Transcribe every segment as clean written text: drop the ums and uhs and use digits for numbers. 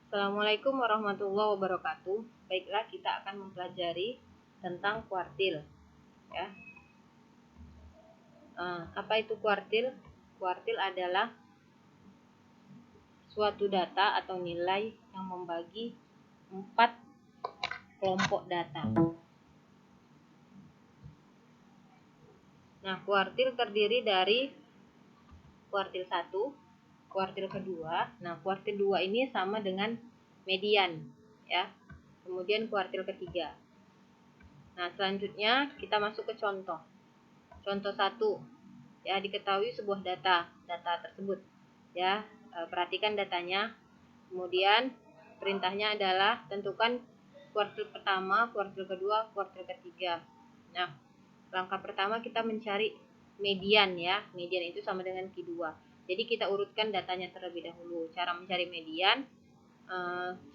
Assalamualaikum warahmatullahi wabarakatuh. Baiklah, kita akan mempelajari tentang kuartil. Ya. Apa itu kuartil? Kuartil adalah suatu data atau nilai yang membagi 4 kelompok data. Nah, kuartil terdiri dari kuartil 1, kuartil kedua. Nah, kuartil 2 ini sama dengan median, ya. Kemudian kuartil ketiga. Nah, selanjutnya kita masuk ke contoh. Contoh 1, ya, diketahui sebuah data tersebut, ya. Perhatikan datanya. Kemudian perintahnya adalah tentukan kuartil pertama, kuartil kedua, kuartil ketiga. Nah, langkah pertama kita mencari median, ya. Median itu sama dengan Q2. Jadi kita urutkan datanya terlebih dahulu. Cara mencari median,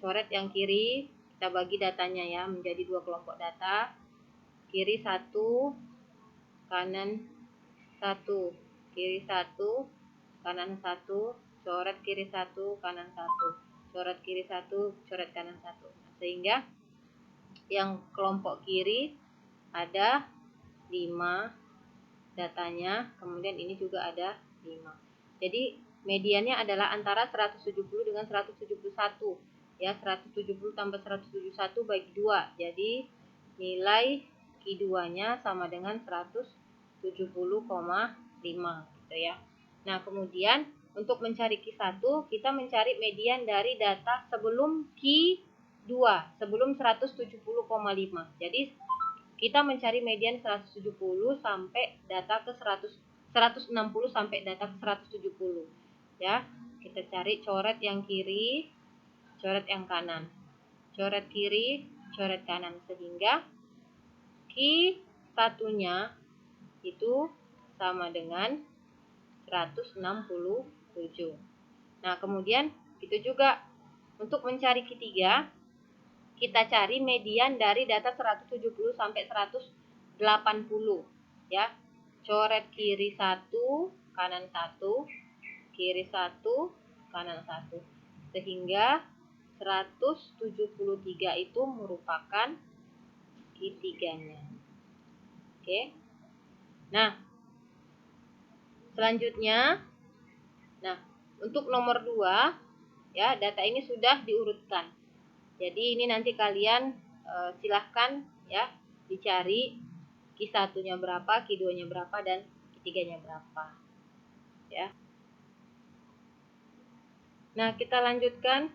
coret yang kiri, kita bagi datanya, ya, menjadi 2 kelompok data. Kiri 1, kanan 1, kiri 1, kanan 1, coret kiri 1, kanan 1, coret kiri 1, coret kanan 1. Sehingga yang kelompok kiri ada 5 datanya, kemudian ini juga ada 5. Jadi mediannya adalah antara 170 dengan 171, ya. 170 tambah 171 bagi 2. Jadi nilai Q2-nya sama dengan 170,5, gitu ya. Nah, kemudian untuk mencari Q1, kita mencari median dari data sebelum Q2, sebelum 170,5. Jadi kita mencari median 170 sampai data ke 160 sampai data ke 170, ya. Kita cari, coret yang kiri, coret yang kanan, coret kiri, coret kanan, sehingga Q1-nya itu sama dengan 167. Nah, kemudian itu juga untuk mencari Q3, kita cari median dari data 170 sampai 180, ya. Coret kiri 1, kanan 1, kiri 1, kanan 1. Sehingga 173 itu merupakan Q3-nya. Oke. Nah, selanjutnya, untuk nomor 2, ya, data ini sudah diurutkan. Jadi ini nanti kalian silahkan, ya, dicari Q1-nya berapa, Q2-nya berapa, dan Q3-nya berapa, ya. Nah, kita lanjutkan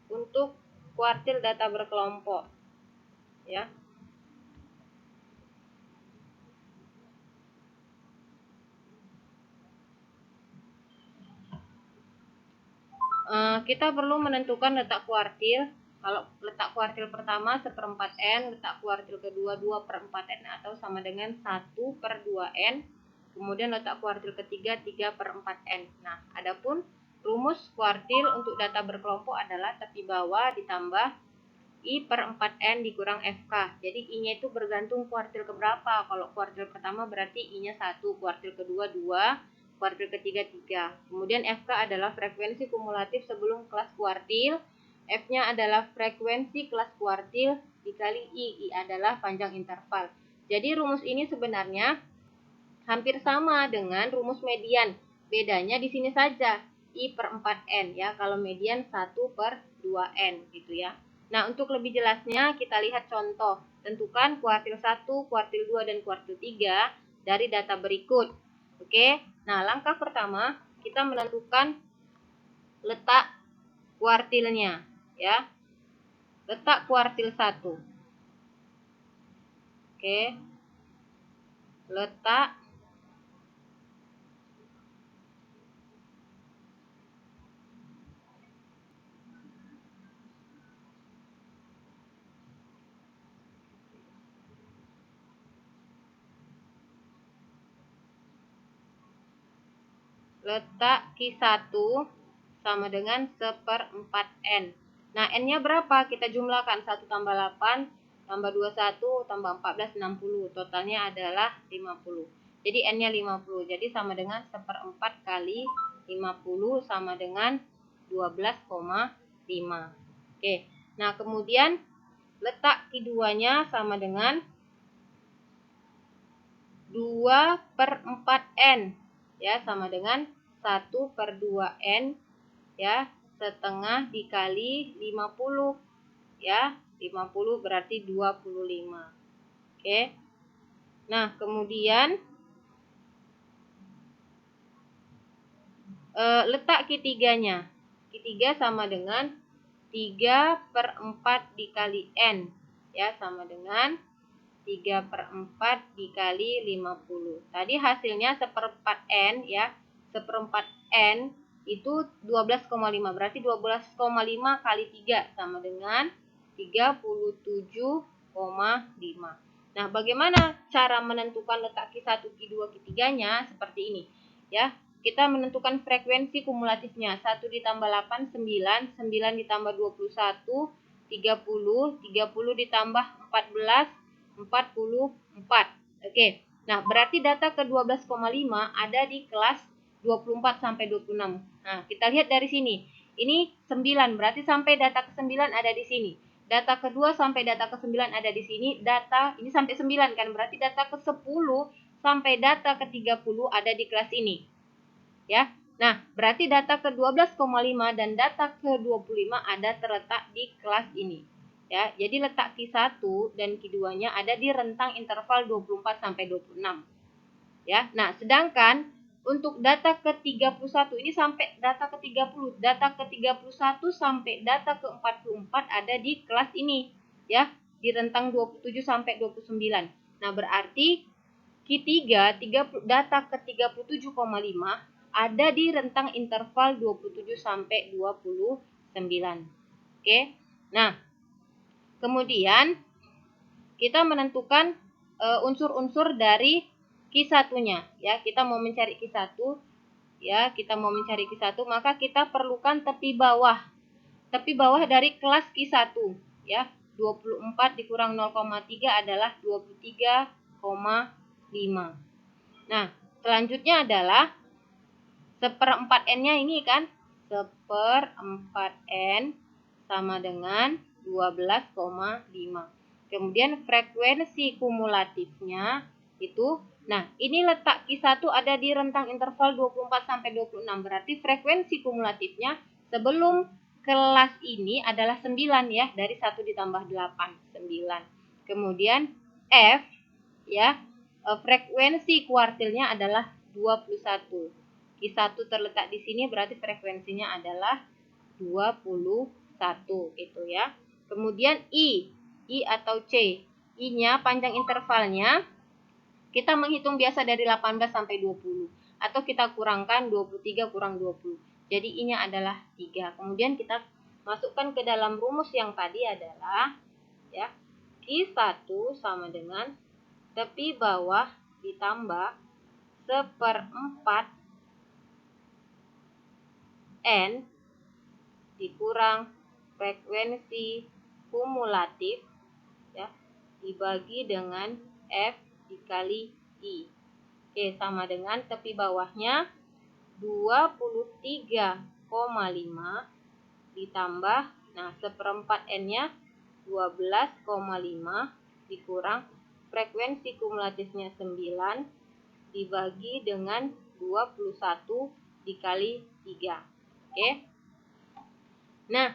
untuk kuartil data berkelompok, ya. Kita perlu menentukan letak kuartil. Kalau letak kuartil pertama 1/4N, letak kuartil kedua 2/4N atau sama dengan 1/2N. Kemudian letak kuartil ketiga 3/4N. Nah, adapun rumus kuartil untuk data berkelompok adalah tepi bawah ditambah I/4N dikurang FK. Jadi I-nya itu bergantung kuartil keberapa. Kalau kuartil pertama berarti I-nya 1, kuartil kedua 2, kuartil ketiga 3. Kemudian FK adalah frekuensi kumulatif sebelum kelas kuartil. F-nya adalah frekuensi kelas kuartil dikali I. I adalah panjang interval. Jadi rumus ini sebenarnya hampir sama dengan rumus median. Bedanya di sini saja, I/4N, ya. Kalau median 1/2N, gitu ya. Nah, untuk lebih jelasnya kita lihat contoh. Tentukan kuartil 1, kuartil 2, dan kuartil 3 dari data berikut. Oke. Nah, langkah pertama kita menentukan letak kuartilnya, ya. Letak kuartil 1. Oke. Letak Q1 sama dengan 1/4N. Nah, N-nya berapa? Kita jumlahkan. 1 tambah 8, tambah 21, tambah 14, 60. Totalnya adalah 50. Jadi N-nya 50. Jadi sama dengan 1/4 kali 50 sama dengan 12,5. Oke. Nah, kemudian letak Q2-nya sama dengan 2/4N, ya, sama dengan 1/2N, ya, setengah dikali 50, ya, 50 berarti 25. Oke. Nah, kemudian letak Q3-nya. Q3 sama dengan 3/4 dikali N, ya, sama dengan 3/4 dikali 50. Tadi hasilnya 1/4 N, ya. 1/4 N itu 12,5. Berarti 12,5 kali 3 sama dengan 37,5. Nah, bagaimana cara menentukan letak Q1, Q2, Q3-nya? Seperti ini, ya. Kita menentukan frekuensi kumulatifnya. 1 ditambah 8, 9. 9 ditambah 21, 30. 30 ditambah 14, 44. Oke. Nah, berarti data ke 12,5 ada di kelas 24 sampai 26. Nah, kita lihat dari sini. Ini 9, berarti sampai data ke 9 ada di sini. Data kedua sampai data ke 9 ada di sini. Data ini sampai 9 kan, berarti data ke 10 sampai data ke 30 ada di kelas ini. Ya. Nah, berarti data ke 12,5 dan data ke 25 ada terletak di kelas ini. Ya, jadi letak Q1 dan Q2-nya ada di rentang interval 24 sampai 26. Ya. Nah, sedangkan untuk data ke 31 ini sampai data ke 30, data ke 31 sampai data ke 44 ada di kelas ini, ya, di rentang 27 sampai 29. Nah, berarti Q3 data ke 37,5 ada di rentang interval 27 sampai 29. Oke. Nah, kemudian kita menentukan unsur-unsur dari Q1-nya, ya. Kita mau mencari Q1, ya, maka kita perlukan tepi bawah. Tepi bawah dari kelas Q1, ya. 24 dikurang 0,3 adalah 23,5. Nah, selanjutnya adalah 1/4 N-nya ini kan. 1/4 N sama dengan 12,5. Kemudian frekuensi kumulatifnya itu, nah, ini letak Q1 ada di rentang interval 24 sampai 26. Berarti frekuensi kumulatifnya sebelum kelas ini adalah 9, ya, dari 1 ditambah 8, 9. Kemudian F, ya, frekuensi kuartilnya adalah 21. Q1 terletak di sini berarti frekuensinya adalah 21, itu, ya. Kemudian I atau C. I-nya panjang intervalnya kita menghitung biasa dari 18 sampai 20 atau kita kurangkan 23 kurang 20. Jadi I-nya adalah 3. Kemudian kita masukkan ke dalam rumus yang tadi adalah, ya, Q1 sama dengan tepi bawah ditambah 1/4 N dikurang frekuensi kumulatif, ya, dibagi dengan F dikali I. Oke, sama dengan tepi bawahnya 23,5 ditambah, nah, 1/4 N-nya 12,5 dikurang frekuensi kumulatifnya 9 dibagi dengan 21 dikali 3. Oke. Nah,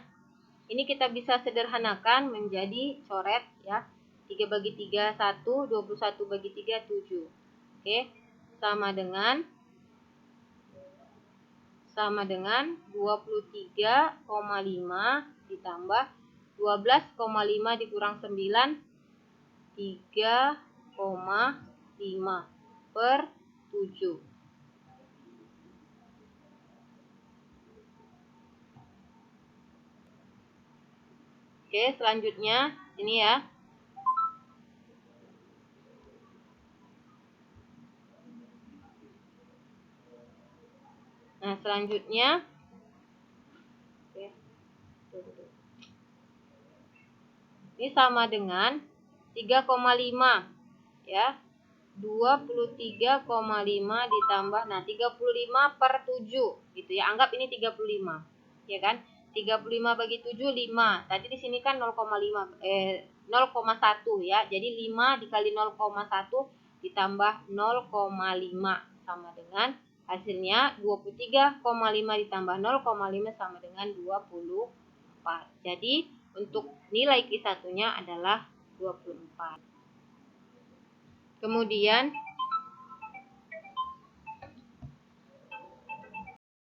ini kita bisa sederhanakan menjadi coret, ya. 3 bagi 3 1, 21 bagi 3 7. Oke. Sama dengan 23,5 ditambah 12,5 dikurang 9, 3,5 per 7. Oke, selanjutnya ini, ya. Nah, selanjutnya ini sama dengan 3,5, ya. 23,5 ditambah, nah, 35 per 7 gitu, ya. Anggap ini 35, ya kan. 35 bagi 7 5. Tadi di sini kan 0,1 ya. Jadi 5 dikali 0,1 ditambah 0,5 sama dengan hasilnya 23,5 ditambah 0,5 sama dengan 24. Jadi untuk nilai Q1-nya adalah 24. Kemudian